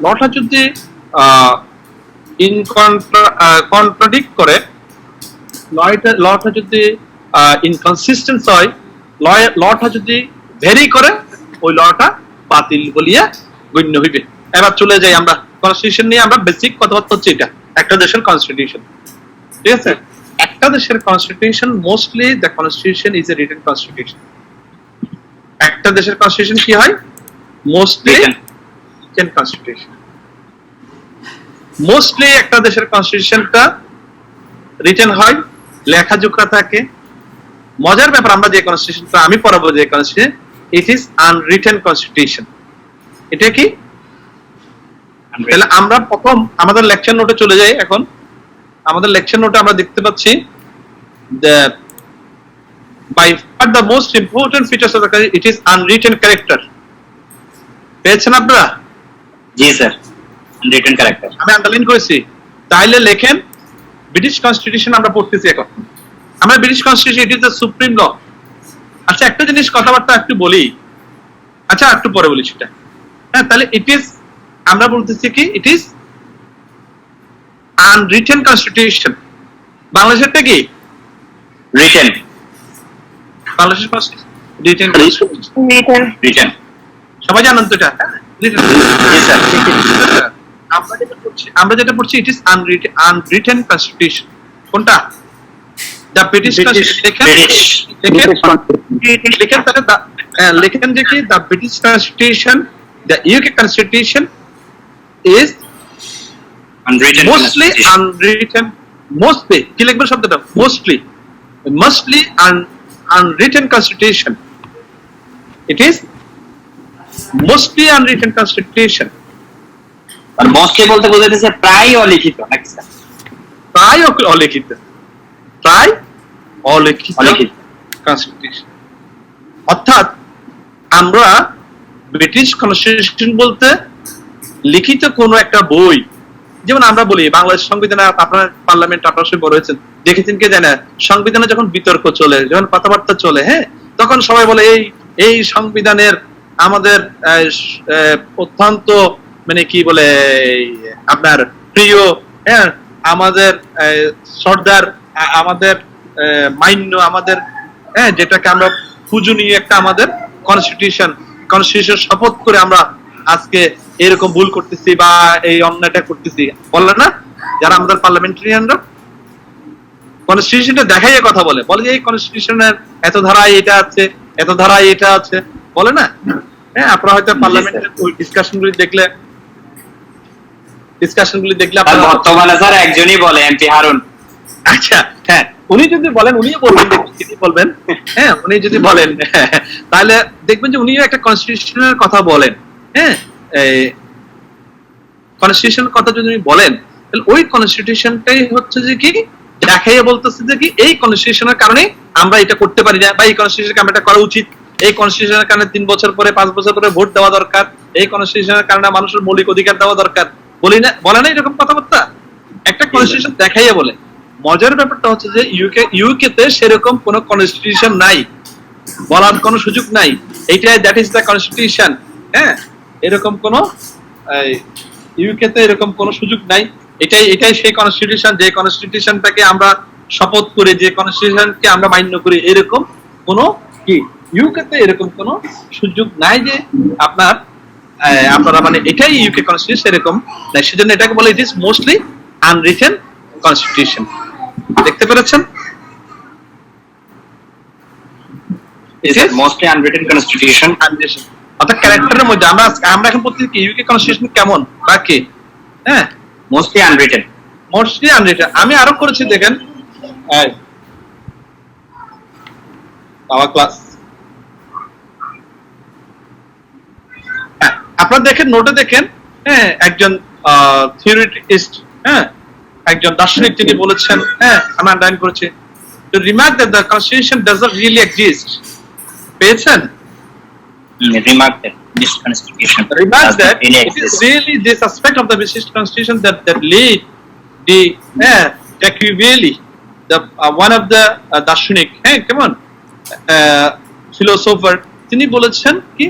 লটা যদি কন্ট্রাডিক্ট করে, লটা যদি ইনকনসিস্টেন্ট হয়, লটা যদি ভেরি করে, ওই লটা বাতিল বলিয়া গণ্য হইবে। এবার চলে যাই আমরা কনস্টিটিউশন নিয়ে, আমরা বেসিক কথাবার্তা হচ্ছে এটা একটা দেশের কনস্টিটিউশন, ঠিক আছে? একটা দেশের constitution, mostly the constitution is a written constitution. একটা দেশের কনস্টিটিউশন কি হয়? Mostly written constitution. মোস্টলি একটা দেশের কনস্টিটিউশনটা রিটেন হয়, লেখাজোখা থাকে। মজার ব্যাপার, আমরা যে কনস্টিটিউশনটা আমি পড়াবো, যে constitution, it is unwritten constitution. এটা কি? তাহলে আমরা প্রথম আমাদের লেকচার নোটে চলে যাই। এখন আমাদের লেকচার নোটে আমরা দেখতে পাচ্ছি by far the most important features of the country, it is unwritten character. পেয়েছেন আপনারা? জি স্যার, আনরিটেন ক্যারেক্টার আমি আন্ডারলাইন করেছি। তাইলে লেখেন ব্রিটিশ কনস্টিটিউশন আমরা পড়তেছি এখন। আমরা British constitution, it is the supreme law. আচ্ছা, একটা জিনিস কথাবার্তা একটু বলি, আচ্ছা একটু পরে বলি সেটা। হ্যাঁ, তাহলে ইট ইজ, আমরা বলতেছি কি, ইট ইজ আনরিটেন কনস্টিটিউশন। বাংলাদেশেরটা কি? রিটেন। বাংলাদেশের কনস্টিটিউশন রিটেন। রিটেন সবাই জানেন তো এটা? রিটেন। জি স্যার। আমরা যেটা পড়ছি ইট ইজ আনরিটেন কনস্টিটিউশন। কোনটা? দ্য ব্রিটিশ লেখেন তাহলে লেখেন যে কি, the British constitution, the UK constitution is mostly unwritten. Mostly কি লিখবে শব্দটা? Mostly unwritten constitution. It is mostly unwritten constitution. আর মোস্টলি বলতে বোঝাইতেছে প্রায় অলিখিত নাকি স্যার? প্রায় অলিখিত, প্রায় অলিখিত কনস্টিটিউশন। অর্থাৎ আমরা ব্রিটিশ কনস্টিটিউশন বলতে লিখিত কোন একটা বই, যেমন আমরা বলি বাংলাদেশ সংবিধানে, আপনার পার্লামেন্ট আপনার সঙ্গে বড় হয়েছেন, দেখেছেন কে জানে, সংবিধানে যখন বিতর্ক চলে, যখন কথাবার্তা চলে, হ্যাঁ, তখন সবাই বলে এই সংবিধানের আমাদের অত্যন্ত মানে কি বলে আপনার প্রিয়, হ্যাঁ, আমাদের সর্দার, আমাদের মান্য, আমাদের, হ্যাঁ, যেটাকে আমরা পূজনীয় একটা আমাদের কনস্টিটিউশন শপথ করে আমরা আজকে এরকম ভুল করতেছি বা এই অন্যায়টা করতেছি, বলে না যারা আমাদের পার্লামেন্টারিয়ানরা? কনস্টিটিউশনটা দেখাই কথা বলে যে এই কনস্টিটিউশনের এত ধারায় এটা আছে, এত ধারায় এটা আছে, বলে না? হ্যাঁ, আপনারা হয়তো পার্লামেন্টের ওই ডিসকাশনগুলি দেখলে আপনারা বর্তমানে স্যার একজনই বলে, এমপি হারুন। আচ্ছা, হ্যাঁ, উনি যদি বলেন, উনিও বলবেন, হ্যাঁ, উনি যদি বলেন তাহলে দেখবেন যে উনিও একটা কনস্টিটিউশনের কথা বলেন। হ্যাঁ, কনস্টিটিউশনের কথা যদি উনি বলেন, তাহলে ওই কনস্টিটিউশনটাই হচ্ছে যে কি দেখাইয়া বলতেছে যে কি এই কনস্টিটিউশনের কারণে আমরা এটা করতে পারি না, বা এই কনস্টিটিউশনকে আমরা এটা করা উচিত, এই কনস্টিটিউশনের কারণে 3 বছর পরে 5 বছর পরে ভোট দেওয়া দরকার, এই কনস্টিটিউশনের কারণে মানুষের মৌলিক অধিকার দেওয়া দরকার, বলে না এরকম কথাবার্তা? একটা কনস্টিটিউশন দেখাইয়া বলে। মজার ব্যাপারটা হচ্ছে যে ইউকে তে সেরকম কোন কনস্টিটিউশন নাই, বলার কোনো সুযোগ নাই, এইটাই দ্যাট ইজ দ্য কনস্টিটিউশন। হ্যাঁ, এরকম কোন ইউকে তে এরকম কোন সুযোগ নাই। এটাই সেই কনস্টিটিউশন, যে কনস্টিটিউশনটাকে আমরা শপথ করে, যে কনস্টিটিউশনকে আমরা মান্য করি, এরকম কোন কি ইউকে তে এরকম কোন সুযোগ নাই যে আপনারা মানে এটাই ইউকে কনস্টিটিউশন, এরকম নাই। সেজন্য এটাকে বলে it is mostly unwritten constitution. দেখতে পেরেছেন? It is mostly unwritten constitution. অর্থাৎ ক্যারেক্টারের মধ্যে আমরা এখন প্রত্যেক ইউকে কনস্টিটিউশন কেমন বা কি, হ্যাঁ, মোস্টলি আনরিটেন। আমি আরো করেছি, দেখেন ক্লাস, হ্যাঁ, আপনারা দেখেন নোটে দেখেন, হ্যাঁ, একজন থিওরিটিস্ট, হ্যাঁ, একজন দার্শনিক, তিনি বলেছেন, হ্যাঁ, আমি আন্ডারলাইন করেছি, to remark that the constitution does not really exist. পেয়েছেন? Remark that this constitution remarks that it is really this aspect of the British constitution that lead the Machiavelli, the one of the দার্শনিক, হ্যাঁ, কেমন philosopher, তিনি বলেছেন কি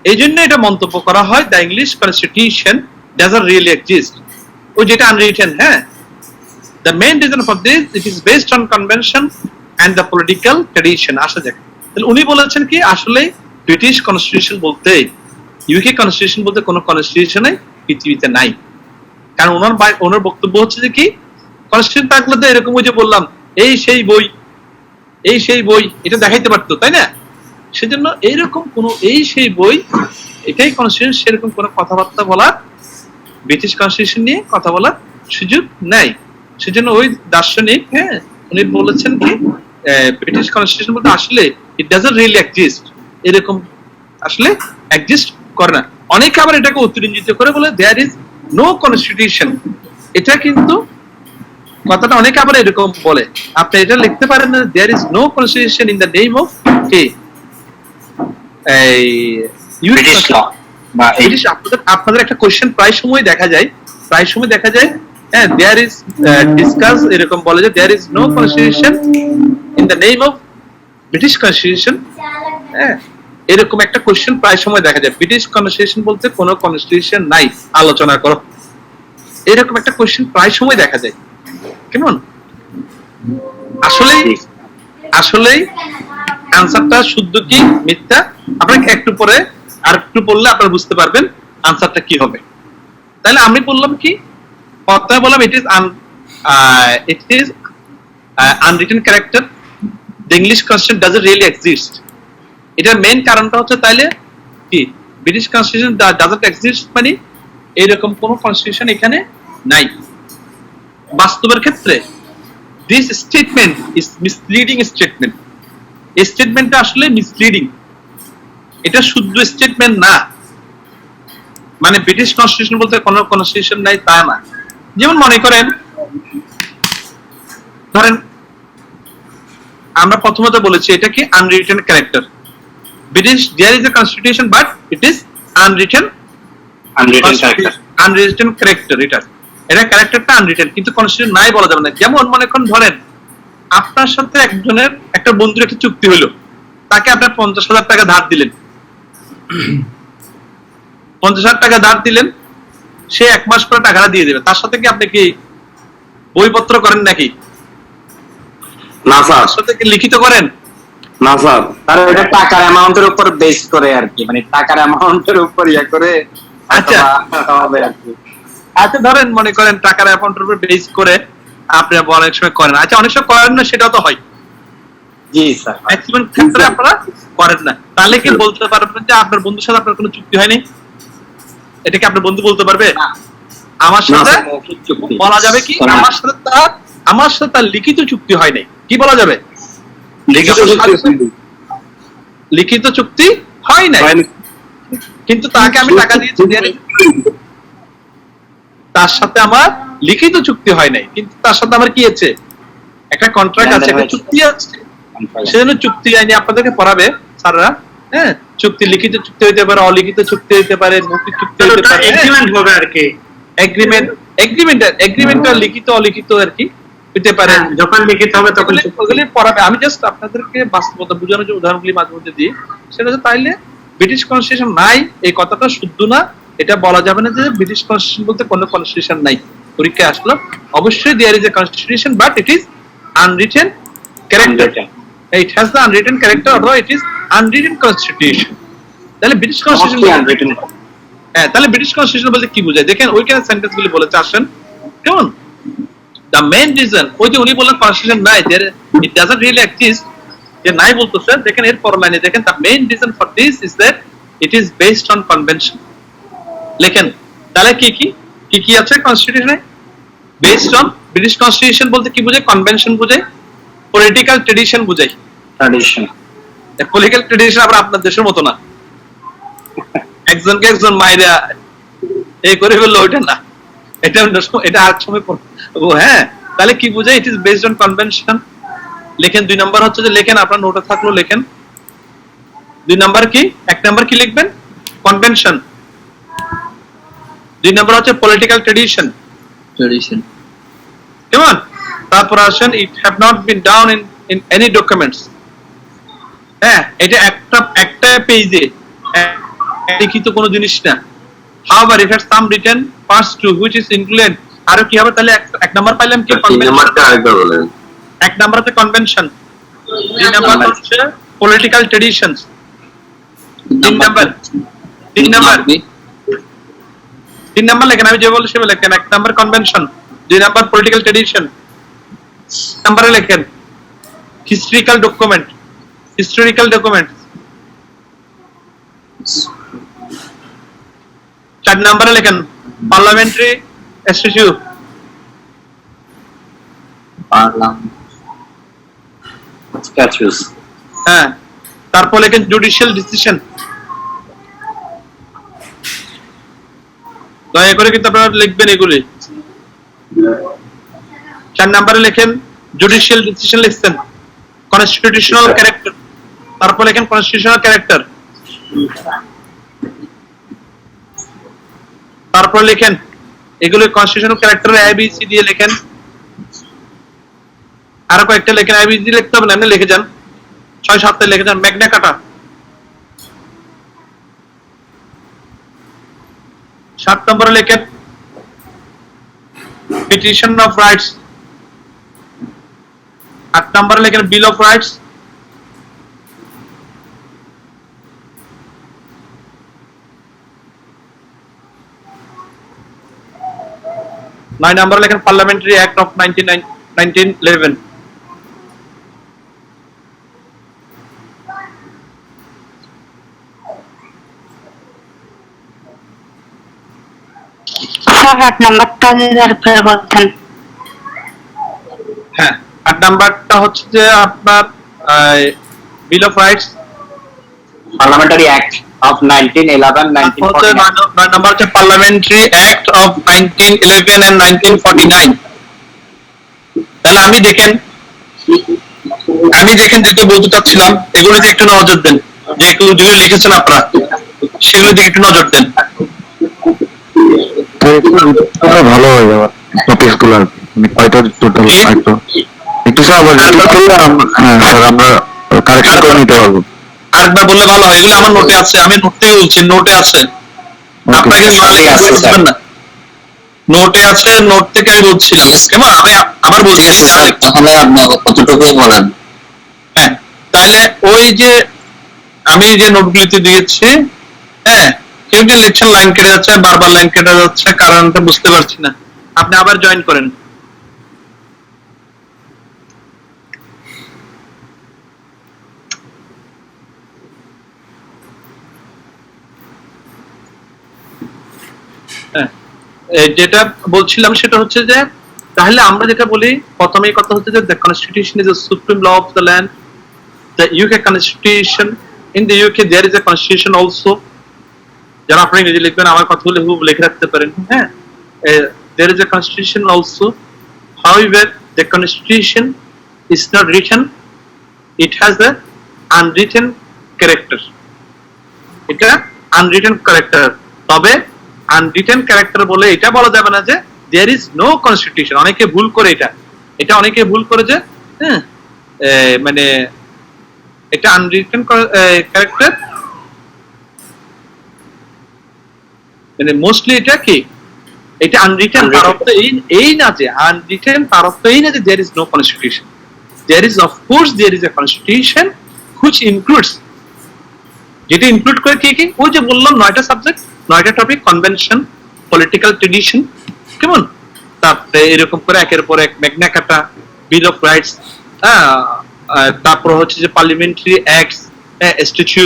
এই জন্য এটা মন্তব্য করা হয় the English constitution doesn't really exist, ওই যেটা আনরিটেন। হ্যাঁ, the main reason for this it is based on convention and the political tradition. আসা যাক, তাহলে উনি বলেছেন কি আসলে ব্রিটিশ কনস্টিটিউশন বলতে, ইউকে কনস্টিটিউশন বলতে কোনো কনস্টিটিউশনই পৃথিবীতে নাই। কারণ ওনার বক্তব্য হচ্ছে যে কি কনস্টিটিউশন থাকলে তো এরকম ওই যে বললাম এই সেই বই এটা দেখাইতে পারতো, তাই না? সেজন্য এইরকম কোন এই সেই বই এটাই কনস্টিটিউশন, সেরকম কোন কথাবার্তা বলার ব্রিটিশ কনস্টিটিউশন নিয়ে কথা বলার সুযোগ নাই। সেজন্য ওই দার্শনিক, হ্যাঁ, উনি বলেছেন কি ব্রিটিশ কনস্টিটিউশন বলতে আসলে ইট ডাজন্ট রিয়েলি এক্সিস্ট, এরকম আসলে এক্সিস্ট করে না। অনেকে আবার এটাকে অতিরঞ্জিত করে বলে দেয়ার ইজ নো কনস্টিটিউশন। এটা কিন্তু কথাটা অনেকে আবার এরকম বলে, আপনি এটা লিখতে পারেন না there is no constitution in the name of কি ব্রিটিশ ল বা ব্রিটিশ। আপনাদের একটা কোশ্চেন প্রায় সময় দেখা যায় হ্যাঁ, দেয়ার ইজ ডিসকাস, এরকম বলে যে there is no constitution in the name of British constitution. হ্যাঁ, এরকম একটা কোশ্চেন প্রায় সময় দেখা যায়, ব্রিটিশ কনস্টিটিউশন বলতে কোনো কনস্টিটিউশন নাই, আলোচনা করো, এরকম একটা কোশ্চেন প্রায় সময় দেখা যায়। কেমন? আসলেই আনসারটা শুদ্ধ কি মিথ্যা আপনাকে একটু পরে আর একটু পড়লে আপনারা বুঝতে পারবেন আনসারটা কি হবে। তাহলে আমি বললাম কি, প্রথমে বললাম ইট is unwritten character, the English constitution doesn't really exist. এটার মেইন কারণটা হচ্ছে তাইলে কি ব্রিটিশ কনস্টিটিউশন ডাজন্ট এক্সিস্ট, মানে এইরকম কোন কনস্টিটিউশন এখানে নাই। বাস্তবের ক্ষেত্রে this statement is misleading statement, এই স্টেটমেন্টটা আসলে মিসলিডিং, এটা শুদ্ধ স্টেটমেন্ট না। মানে ব্রিটিশ কনস্টিটিউশন বলতে কোনো কনস্টিটিউশন নাই তা না। যেমন মনে করেন, ধরেন আমরা প্রথমত বলেছি এটা কি unwritten character, British there is a constitution but it is unwritten character. এটা ক্যারেক্টারটা আনরিটেন, কিন্তু কনস্টিটিউশন নাই বলা যাবে না। যেমন মনে করেন, ধরেন আপনার সাথে একজনের একটা বন্ধুর একটা চুক্তি হলো, তাকে আপনার 50,000 টাকা ধার দিলেন, 50,000 টাকা ধার দিলেন, সে 1 মাস পরে টাকাটা দিয়ে দেবে। তার সাথে কি আপনি কি বইপত্র করেন নাকি? না স্যার। তার সাথে কি লিখিত করেন? না স্যার, তার এটা টাকার অ্যামাউন্টের উপর বেস করে আর কি, মানে টাকার অ্যামাউন্টের উপর ইয়া করে আচ্ছা হবে আর কি। আচ্ছা, ধরেন মনে করেন টাকার অ্যামাউন্টের উপর বেস করে আপনি অনেক সময় করেন। আচ্ছা, অনেক সময় করেন না, সেটা তো হয়। জি স্যার, ম্যাক্সিমাম ক্ষেত্রে আপনারা করেন না। তাহলে কি বলতে পারবেন যে আপনার বন্ধুর সাথে আপনার কোনো চুক্তি হয়নি? এটা কি আপনার বন্ধু বলতে পারবে? আমার সাথে বলা যাবে কি আমার সাথে তার লিখিত চুক্তি হয় নাই, কি বলা যাবে? লিখিত চুক্তি হয় নাই, কিন্তু তাকে আমি টাকা দিয়েছি, তার সাথে আমার লিখিত চুক্তি হয় নাই, কিন্তু তার সাথে আমার কি আছে? একটা কন্ট্রাক্ট আছে, একটা চুক্তি আছে। সেজন্য চুক্তি আইনি আপনাদেরকে পড়াবে স্যাররা। হ্যাঁ, চুক্তি লিখিত চুক্তি হইতে পারে, অলিখিত চুক্তি হইতে পারে, মৌখিক চুক্তি হইতে পারে, এগ্রিমেন্ট হবে আর কি। এগ্রিমেন্ট লিখিত অলিখিত আর কি হইতে পারে। যখন লিখিত হবে তখন ওগুলি পড়াবে। আমি জাস্ট আপনাদেরকে বাস্তবতা বোঝানোর যে উদাহরণগুলি মাঝে মধ্যে দিই, সেটা হচ্ছে তাইলে ব্রিটিশ কনস্টিটিউশন নাই এই কথাটা শুদ্ধ না। এটা বলা যাবে না যে ব্রিটিশ কনস্টিটিউশন বলতে কোনো কনস্টিটিউশন নাই। পরীক্ষায় আসলো অবশ্যই there is a constitution but it is unwritten character. It has the unwritten character, or it is unwritten constitution. তাহলে ব্রিটিশ কনস্টিটিউশন, হ্যাঁ, তাহলে ব্রিটিশ কনস্টিটিউশন বলতে কি বোঝায়? দেখেন ওইখানে সেন্টেন্স গুলি বলেছে, আসেন কেমন। The main reason, ওই যে উনি বললেন কনস্টিটিউশন নাই, it doesn't really exist, যে নাই বলতেছে। দেখেন এর পরের লাইনে দেখেন, the main reason for this is that it is based on convention. লেখেন তাহলে কি আছে কনস্টিটিউশনে? বেসড অন, ব্রিটিশ কনস্টিটিউশন বলতে কি বোঝায়? কনভেনশন বোঝায়, পলিটিক্যাল ট্রেডিশন বোঝায়। পলিটিক্যাল ট্রেডিশন আবার আপনার দেশের মতো না, একজনকে একজন মাইরা এই করে ফেললো, ওইটা না, এটা আর সময় ও। হ্যাঁ, তাহলে কি বোঝায়? ইট ইজ বেসড অন কনভেনশন। লেখেন 2 নাম্বার হচ্ছে যে, লেখেন আপনার নোটে থাকলো, লেখেন 2 নাম্বার কি? 1 নাম্বার কি লিখবেন? কনভেনশন। 2 নাম্বার হচ্ছে পলিটিক্যাল ট্রেডিশন। কেমন? তারপর আসেন, ইট have not been down in any documents. হ্যাঁ, এটা একটা পেজে লিখিত কোনো জিনিস না। However, it has some written parts too, which is included. আরো কি হবে তাহলে? এক নাম্বার পাইলাম কি? এক নাম্বার হচ্ছে কনভেনশন, দুই নাম্বার হচ্ছে পলিটিক্যাল ট্রেডিশনস, তিন নাম্বার লেখেন, আমি যে বলছি সেভাবে লেখেন। এক নাম্বার কনভেনশন, দুই নাম্বার পলিটিক্যাল ট্রেডিশন, নাম্বারে লেখেন হিস্ট্রিক্যাল ডকুমেন্ট, চার নাম্বারে লেখেন পার্লামেন্টারি স্ট্যাটিউ, হ্যাঁ, তারপর লেখেন জুডিশিয়াল ডিসিশন। দয়া করে কিন্তু আপনারা লিখবেন এগুলি। 4 নম্বরে লেখেন জুডিশিয়াল ডিসিশন লিখছেন, কনস্টিটিউশনাল ক্যারেক্টার, তারপর লেখেন কনস্টিটিউশনাল ক্যারেক্টার, তারপর লেখেন এগুলো কনস্টিটিউশনাল ক্যারেক্টার এবিসি দিয়ে লেখেন। আরো কয়েকটা লেখেন, এবিসি লিখতে হবে না, এমনি লিখে যান, 6-7টা লিখে যান। ম্যাগনা কার্টা, 7 নম্বরে লেখেন পিটিশন অফ রাইটস, 8 নম্বরে লেখেন বিল অফ রাইটস, 9 নম্বরে লেখেন পার্লামেন্টারি অ্যাক্ট অফ 1911। হ্যাঁ, 8 নাম্বারটা হচ্ছে যে আপনার বিল of rights, parliamentary act of 1911 1949। 9 number হচ্ছে পার্লামেন্টারি অ্যাক্ট অফ 1911 and 1949। তাহলে আমি দেখেন যেটা বলতে চাচ্ছিলাম, এগুলোতে একটু নজর দেন, যেগুলো লিখেছেন আপনারা সেগুলো দিকে একটু নজর দেন। ভালো হয়ে যাবে টপিক গুলো আর কি, মানে কয়টা টোটাল একটু স্যার আবার রিপিট করলে হ্যাঁ স্যার আমরা কারেকশন করে নিতে পারবো। আরেকবার বললে ভালো হয়, এগুলো আমার নোটে আছে, আমি নোট থেকে বলছি, নোটে আছে, আপনাকে না নোটে আছে, নোট থেকে আমি বলছিলাম। কেমন? আমি আবার বলছি, তাহলে আপনি কতটুকু বলেন। হ্যাঁ, তাহলে ওই যে আমি যে নোটগুলিতে দিয়েছি, হ্যাঁ, কেউ যে লিখছেন লাইন কেটে যাচ্ছে, বারবার লাইন কেটে যাচ্ছে, কারণটা বুঝতে পারছি না, আপনি আবার জয়েন করেন। হ্যাঁ, যেটা বলছিলাম সেটা হচ্ছে যে তাহলে আমরা যেটা বলি প্রথমেই কথা হচ্ছে যে the constitution is the supreme law of the land. The UK constitution, in the UK there is a constitution also. যারা আপনি ইংরেজি লিখবেন আমার কথাগুলো হুবহু লিখে রাখতে পারেন। হ্যাঁ, there is a constitution also. However, the constitution is not written, it has a unwritten character. এটা unwritten character, তবে আনরিটেন ক্যারেক্টার বলে এটা বলা যাবে না যে দেয়ার ইজ নো কনস্টিটিউশন। অনেকে ভুল করে এটা অনেকে ভুল করে যে হ্যাঁ, মানে এটা আনরিটেন ক্যারেক্টার, মানে মোস্টলি এটা কি, এটা আনরিটেন, তার অর্থ এই না যে আনরিটেন, তার অর্থ এই না যে there is no constitution. There is of course there is a constitution which includes, যেটা ইনক্লুড করে কি কি, ওই যে বললাম 9টা সাবজেক্ট, 9টা টপিক, কনভেনশন, পলিটিক্যাল ট্রেডিশন, কেমন, তারপরে এরকম করে একের পর এক Magna Carta, bill of rights, তারপর হচ্ছে যে পার্লামেন্টারি অ্যাক্টস, স্ট্যাটিউ,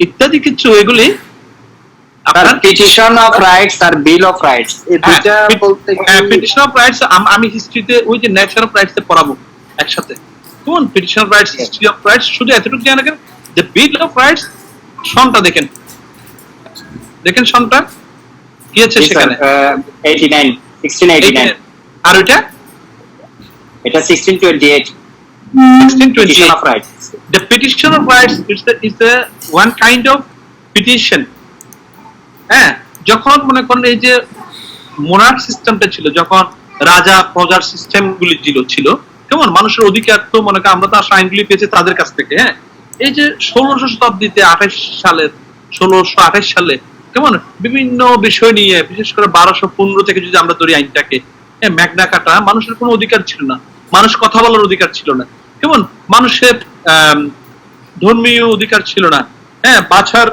ইত্যাদি কিছু এগুলি পিটিশন অফ রাইটস আর বিল অফ রাইটস, এই দুইটা বলতে পিটিশন অফ রাইটস আমি হিস্ট্রিতে ওই যে নেচার অফ রাইটস পড়াবো একসাথে। কোন petition of rights, history of rights, শুধু এতটুকু জানা কেন যে বিল অফ রাইটস সনটা দেখেন সনটা কি আছে সেখানে 89 1689, আর ওইটা এটা 1628 1628 of rights. The petition of rights is a one kind of petition. হ্যাঁ, যখন মনে করেন এই যে মোনার্ক সিস্টেমটা ছিল, যখন রাজা প্রজার সিস্টেম গুলি ছিল, কেমন মানুষের অধিকার তো মনে করেন আমরা তো আইনগুলি পেয়েছি তাদের কাছ থেকে। হ্যাঁ, এই যে 1600 শতাব্দীতে 1628 সালে কেমন বিভিন্ন বিষয় নিয়ে, বিশেষ করে 1215 থেকে যদি আমরা ধরি আইনটাকে, ম্যাগনা কার্টা, মানুষের কোনো অধিকার ছিল না, মানুষ কথা বলার অধিকার ছিল না, কেমন মানুষের ধর্মীয় অধিকার ছিল না, হ্যাঁ, বাছার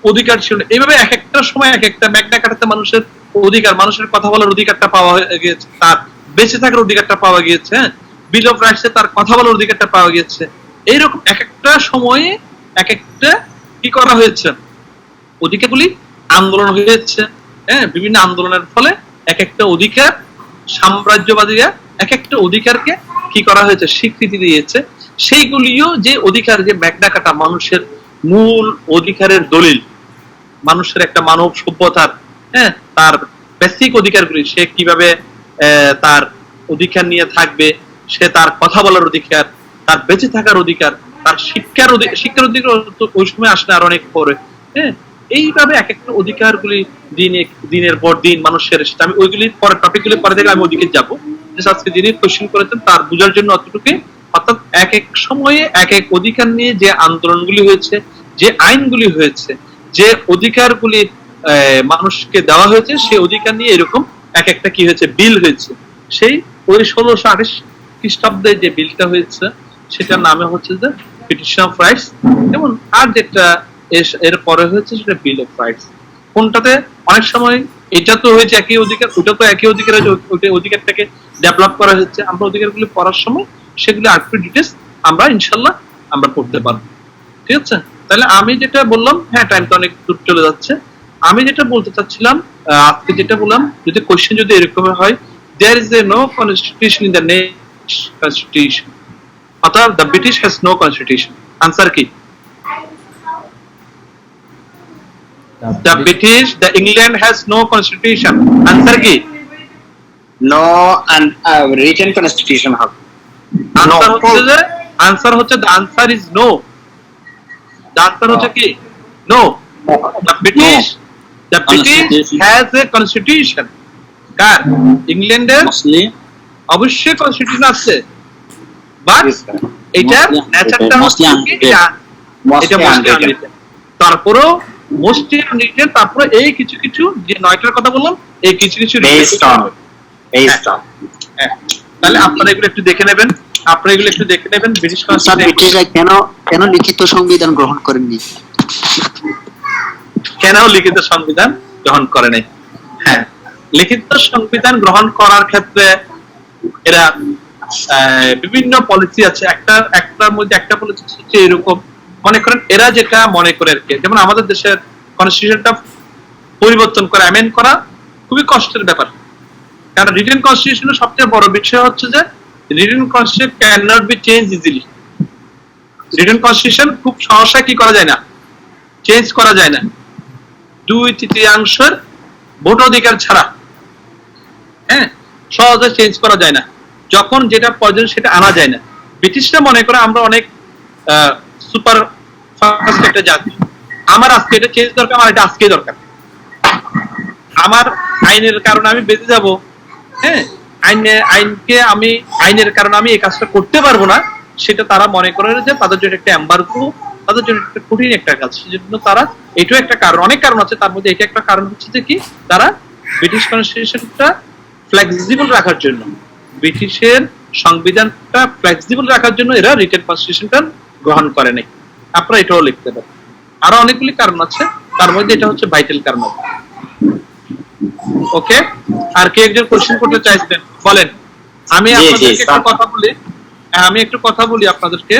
অধিকার ছিল না। এইভাবে এক একটা সময় এক একটা ম্যাগনা কার্টাতে মানুষের অধিকার, মানুষের কথা বলার অধিকারটা পাওয়া গিয়েছে, তার বেঁচে থাকার অধিকারটা পাওয়া গিয়েছে, হ্যাঁ, বিল অফ রাইটসে তার কথা বলার অধিকারটা পাওয়া গিয়েছে। এইরকম এক একটা সময়ে এক একটা কি করা হয়েছে, অধিকারগুলি আন্দোলন হয়েছে, হ্যাঁ, বিভিন্ন আন্দোলনের ফলে এক একটা অধিকার সাম্রাজ্যবাদীরা এক একটা অধিকারকে কি করা হয়েছে, স্বীকৃতি দিয়েছে। সেইগুলিও যে অধিকার, যে ম্যাগনা কার্টা মানুষের মূল অধিকারের দলিল, মানুষের একটা মানব সভ্যতার, হ্যাঁ, তার বেসিক অধিকারগুলি, সে কিভাবে তার অধিকার নিয়ে থাকবে, সে তার কথা বলার অধিকার, তার বেঁচে থাকার অধিকার, তার শিক্ষার অধিকার ওই সময় আসলে আর অনেক পরে, হ্যাঁ, এইভাবে এক একটা অধিকারগুলি দিনের পর দিন মানুষের, আমি ওইগুলি পরে টপিকগুলি পরে থেকে আমি ওইদিকে যাবো। আজকে যিনি কোশ্চেন করেছেন তার বোঝার জন্য অতটুকু, অর্থাৎ এক এক সময়ে এক এক অধিকার নিয়ে যে আন্দোলনগুলি হয়েছে, যে আইনগুলি হয়েছে, যে অধিকারগুলি মানুষকে দেওয়া হয়েছে, সেই অধিকার নিয়ে এরকম এক একটা কি হয়েছে, বিল হয়েছে। সেই ওই 1628 খ্রিস্টাব্দে যে বিলটা হয়েছে সেটার নামে হচ্ছে যে পিটিশন অফ রাইটস, এবং আর যেটা এর পরে হয়েছে সেটা বিল অফ রাইটস। কোনটাতে অনেক সময় এটা তো হয়েছে একই অধিকার, ওটা তো একই অধিকার, ওই অধিকারটাকে ডেভেলপ করা হচ্ছে। আমরা অধিকারগুলি পড়ার সময় সেগুলো আরেকটু ডিটেলস আমরা ইনশাল্লাহ আমরা পড়তে পারবো, ঠিক আছে? তাহলে আমি যেটা বললাম, হ্যাঁ টাইমটা অনেক দূর চলে যাচ্ছে, আমি যেটা বলতে চাচ্ছিলাম আজকে যেটা বললাম, যদি কোশ্চেন যদি এরকম হয়, there is no constitution in the next constitution, অর্থাৎ the British has no constitution, answer কি? the England has no constitution, answer কি? নো রিটেন কনস্টিটিউশন হবে। আনসার হচ্ছে যে, আনসার হচ্ছে the answer is no, the answer হচ্ছে কি? No. The British has a constitution. কার? ইংল্যান্ডের অবশ্যই কনস্টিটিউশন আছে, বাট এটা ন্যাচারটা হচ্ছে কি, এটা মোস্টলি আনরিটেন। তারপরেও মোস্টলি আনরিটেন, তারপরে এই কিছু কিছু যে 9টার কথা বললাম, এই কিছু কিছু বেসড অন। তাহলে আপনারা এগুলো একটু দেখে নেবেন, ব্রিটিশ ব্রিটিশরা কেন লিখিত সংবিধান গ্রহণ করেননি? কেন লিখিত সংবিধান গ্রহণ করে নাই? হ্যাঁ, লিখিত সংবিধান গ্রহণ করার ক্ষেত্রে এরা বিভিন্ন পলিসি আছে। একটার মধ্যে একটা পলিসি হচ্ছে এরকম, মনে করেন এরা যেটা মনে করে আর কি, যেমন আমাদের দেশের কনস্টিটিউশনটা পরিবর্তন করা, অ্যামেন্ড করা খুবই কষ্টের ব্যাপার, কারণ রিটেন কনস্টিটিউশনের সবচেয়ে বড় বিষয় হচ্ছে যে written constitution can not be change easily. Written constitution খুব সহসা কি করা যায় না, চেঞ্জ করা যায় না, 2/3 ভোট অধিকার ছাড়া, হ্যাঁ, সহজে চেঞ্জ করা যায় না। যখন যেটা প্রয়োজন সেটা আনা যায় না। ব্রিটিশরা মনে করে আমরা অনেক সুপার ফাস্ট একটা জাতি, আমার আজকে এটা চেঞ্জ দরকার, আমার এটা আজকেই দরকার, আমার আইনের কারণে আমি বেঁচে যাব, হ্যাঁ, আইনের কারণে আমি এই কাজটা করতে পারবো না, সেটা তারা মনে করে যে তাদের জন্য একটা এমবার্গো, তাদের জন্য একটা কঠিন একটা কাজ। সেজন্য তারা, এটাও একটা কারণ, অনেক কারণ আছে, তার মধ্যে এটা একটা কারণ হচ্ছে যে কি, তারা ব্রিটিশ কনস্টিটিউশনটা ফ্লেক্সিবল রাখার জন্য, ব্রিটিশের সংবিধানটা ফ্লেক্সিবল রাখার জন্য এরা রিটেন কনস্টিটিউশনটা গ্রহণ করে নাই। আপনারা এটাও লিখতে পারেন। আরো অনেকগুলি কারণ আছে, তার মধ্যে এটা হচ্ছে ভাইটাল কারণ। ওকে, আর কে একজন কোশ্চেন করতে চাইছেন বলেন? আমি আপনাদেরকে একটা কথা বলি, আপনাদেরকে,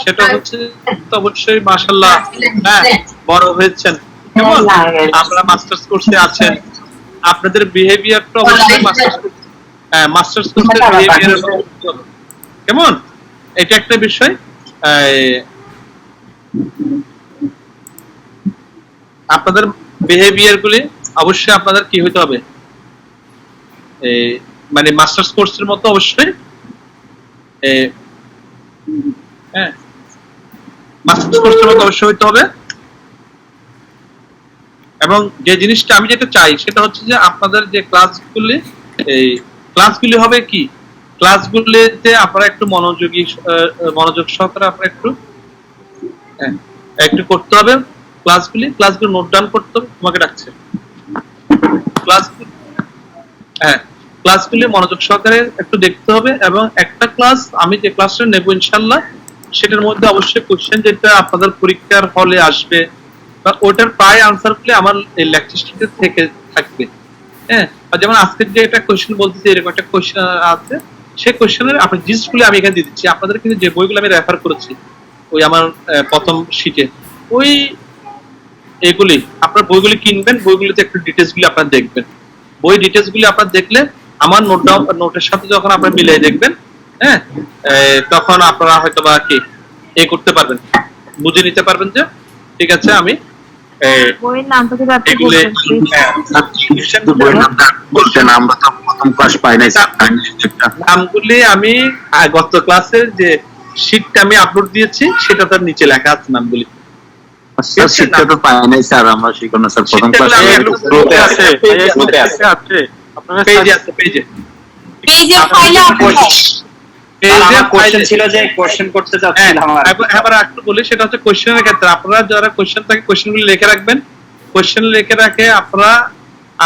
সেটা হচ্ছে অবশ্যই মাশাআল্লাহ, হ্যাঁ, বড় হয়েছেন, কেমন আমরা মাস্টার্স কোর্সে আছেন, আপনাদের বিহেভিয়ারটা অবশ্যই মাস্টার্স কোর্সের বিহেভিয়ার কেমন, এটা একটা বিষয়। আপনাদের বিহেভিয়ার গুলি অবশ্যই আপনাদের কি হইতে হবে, মানে মাস্টার্স কোর্সের মতো অবশ্যই, হ্যাঁ, মাস্টার্স কোর্সের মতো অবশ্যই হইতে হবে। এবং যে জিনিসটা আমি যেটা চাই সেটা হচ্ছে যে আপনাদের যে ক্লাসগুলি হবে কি, ক্লাসগুলিতে আপনারা একটু মনোযোগ সহকারে আপনারা একটু করতে হবে। ক্লাসগুলো নোট ডাউন করতে হবে। তোমাকে ডাকছে ক্লাসগুলি মনোযোগ সহকারে একটু দেখতে হবে, এবং একটা ক্লাস আমি যে ক্লাসটা নেব ইনশাআল্লাহ সেটার মধ্যে অবশ্যই কোশ্চেন যেটা আপনাদের পরীক্ষার হলে আসবে বা ওটার প্রায় আনসারগুলি আমার এই লেকচার শিটে থেকে থাকবে। হ্যাঁ, যেমন আজকে যে একটা কোশ্চেন বলতেছি, এরকম একটা কোশ্চেন আছে, সেই কোশ্চেনের আপনার জিনিসগুলি আমি এখানে দিয়ে দিচ্ছি। আপনাদের কিন্তু যে বইগুলো আমি রেফার করেছি ওই আমার প্রথম শিটে, ওই এগুলি আপনার বইগুলি কিনবেন, বইগুলিতে একটু ডিটেলসগুলি আপনারা দেখবেন। বই ডিটেলসগুলি আপনারা দেখলে আমার নোটের সাথে যখন আপনারা মিলিয়ে দেখবেন, হ্যাঁ, তখন আপনারা হয়তো বা কি করতে পারবেন, বুঝে নিতে পারবেন যে ঠিক আছে আমি বইয়ের নামটা যদি আপনি এগুলি বইয়ের নামটা বলছেন, আমরা তো প্রথম ক্লাস পাই নাই স্যার। নামগুলি আমি গত ক্লাসের যে শীটটা আমি আপলোড দিয়েছি সেটা তার নিচে লেখা আছে নামগুলি। স্যার শিক্ষা তো পাই নাই স্যার, আমরা শিখনো স্যার প্রথম ক্লাসে গ্রুপে আছে, গ্রুপে আছে। পেজে আছে, পেজে এই যে ফাইলে আমার কোশ্চেন ছিল যে কোশ্চেন করতে চাচ্ছিলাম আর এবার একটু বলি, সেটা হচ্ছে কোশ্চেনের ক্ষেত্রে আপনারা যারা কোশ্চেন থাকে কোশ্চেনগুলি লিখে রাখবেন। কোশ্চেন লিখে রাখে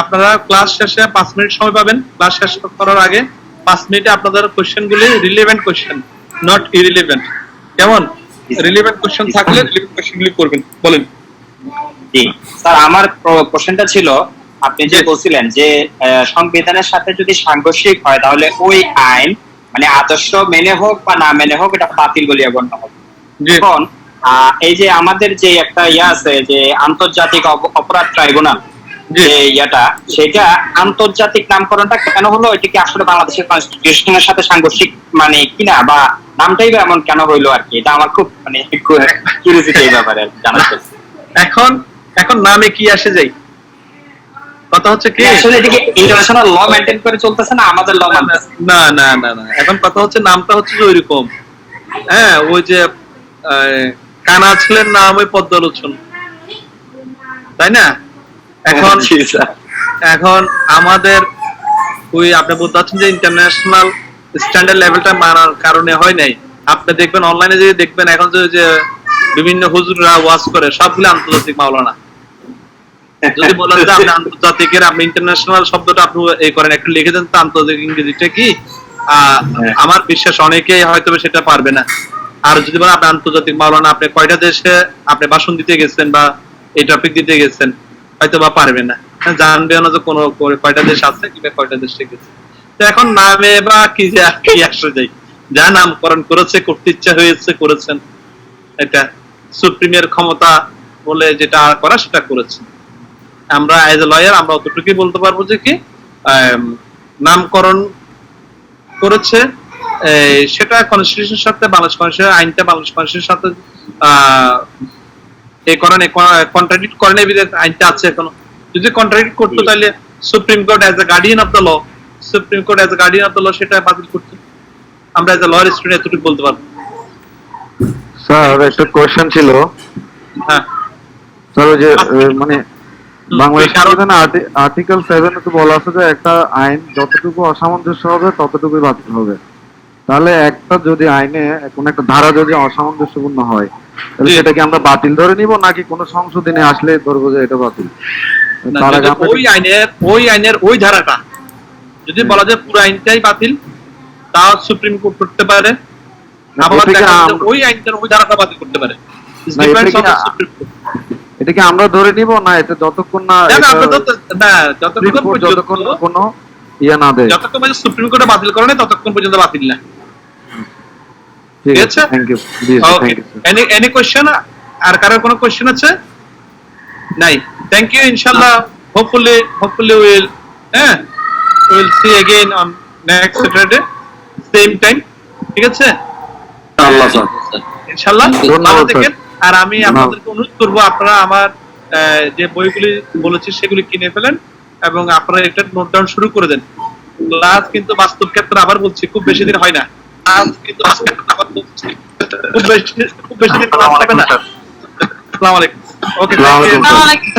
আপনারা ক্লাস শেষে 5 মিনিট সময় পাবেন। ক্লাস শেষ করার আগে 5 মিনিটে আপনাদের কোশ্চেনগুলি রিলেভেন্ট কোশ্চেন, নট ইরিলেভেন্ট। কেমন? রিলেভেন্ট কোশ্চেন থাকলে রিলেভেন্ট কোশ্চেনগুলি করবেন। বলেন। জি স্যার, আমার কোশ্চেনটা ছিল আপনি যে বলছিলেন যে সংবিধানের সাথে যদি সাংঘর্ষিক হয় তাহলে ওই আইন মানে আদর্শ মেনে হোক বা না মেনে হোক এটা বাতিল বলিয়া গণ্য হবে। এখন এই যে আমাদের যে একটা আছে যে আন্তর্জাতিক অপরাধ ট্রাইব্যুনাল, যে সেটা আন্তর্জাতিক নামকরণটা কেন হলো? এটা কি আসলে বাংলাদেশের কনস্টিটিউশনের সাথে সাংঘর্ষিক মানে কিনা, বা নামটাই বা এমন কেন হইলো আর কি? এটা আমার খুব মানে কিউরিওসিটি এই ব্যাপারে জানার চাইছি। এখন নামে কি আসে যাই, কথা হচ্ছে কি আসলে এটা কি ইন্টারন্যাশনাল ল মেইনটেইন করে চলতেছে না আমাদের ল মানতেছে? না না না না, এখন কথা হচ্ছে নামটা হচ্ছে যে ওইরকম, হ্যাঁ, ওই যে কানা ছিলেন নাম ওই পদ্মলোচন, তাই না? এখন আমাদের ওই আপনি বলতে পারছেন যে ইন্টারন্যাশনাল স্ট্যান্ডার্ড লেভেলটা মানার কারণে হয় নাই। আপনি দেখবেন অনলাইনে যে দেখবেন এখন যে বিভিন্ন হুজুররা ওয়াজ করে সবগুলো আন্তর্জাতিক মাওলানা। যদি বলেন যে আপনি আন্তর্জাতিকের আপনি ইন্টারন্যাশনাল শব্দটা আপনি এই করেন, একটু লিখে দেন তো আন্তর্জাতিক ইংরেজিটা কি, আমার বিশ্বাস অনেকেই হয়তো সেটা পারবে না। আর যদি বলেন আপনি আন্তর্জাতিক মাওলানা, আপনি কয়টা দেশে আপনি ভাষণ দিতে গেছেন বা এই টপিক দিতে গেছেন, হয়তো বা পারবে না, জানবে না যে কোন কয়টা দেশ আছে কিংবা কয়টা দেশে গেছে। তো এখন নামে বা কি আসে যাই, যা নামকরণ করেছে, করতে ইচ্ছা হয়েছে করেছেন, এটা সুপ্রিমের ক্ষমতা বলে যেটা করা সেটা করেছে। আমরা এজ এ লয়ার আমরা অতটুকুই বলতে পারবো যে কি নামকরণ করেছে সেটা কনস্টিটিউশনের সাথে বাংলাদেশ কনস্টিটিউশন আইনটা বাংলাদেশ কনস্টিটিউশনের সাথে এই কারণে কন্ট্রাডিক্ট করে নাই, আইনটা আছে এখনো। যদি কন্ট্রাডিক্ট করতো তাহলে supreme court as a guardian of the law, supreme court as a guardian of the law সেটা বাতিল করতো। আমরা এজ এ লয়ার স্টুডেন্ট এতটুকু বলতে পারবো। স্যার একটা কোশ্চেন ছিল। হ্যাঁ স্যার ওই যে মানে বাংলাদেশ সংবিধানে আর্টিকেল 7 এ তো বলা আছে যে একটা আইন যতটুকু অসামঞ্জস্য হবে ততটুকুই বাতিল হবে। তাহলে একটা যদি আইনে কোন একটা ধারা যদি অসামঞ্জস্যপূর্ণ হয় তাহলে সেটা কি আমরা বাতিল ধরে নিব নাকি কোন সংশোধনে আসলে ধরবো যে এটা বাতিল? ওই আইনের ওই ধারাটা যদি বলা যায় পুরো আইনটাই বাতিল, তাও সুপ্রিম কোর্ট করতে পারে। আবার ওই আইনটার ওই ধারাটা বাতিল করতে পারে। এটা কি আমরা ধরে নিব না এটা যতক্ষণ না যতক্ষণ কোনো ইয়া না দেয়, যতক্ষণ পর্যন্ত সুপ্রিম কোর্টে বাতিল করে না ততক্ষণ পর্যন্ত বাতিল না। ঠিক আছে, থ্যাংক ইউ। Any question? আর কারোর কোনো কোশ্চেন আছে? নাই, থ্যাংক ইউ। ইনশাআল্লাহ hopefully we'll see again on next Saturday same time, ঠিক আছে আল্লাহ স্যার, ইনশাআল্লাহ। ভালো থাকেন। আর আমি আপনাদেরকে অনুরোধ করবো আপনারা আমার যে বইগুলি বলেছি সেগুলি কিনে ফেলেন এবং আপনারা একটা নোট ডাউন শুরু করে দেন। ক্লাস কিন্তু বাস্তব ক্ষেত্রে আবার বলছি খুব বেশি দিন হয় না, ক্লাস কিন্তু আবার বলছি খুব বেশি দিন ক্লাস হবে না। আসসালামু আলাইকুম। ওকে, আসসালামু আলাইকুম।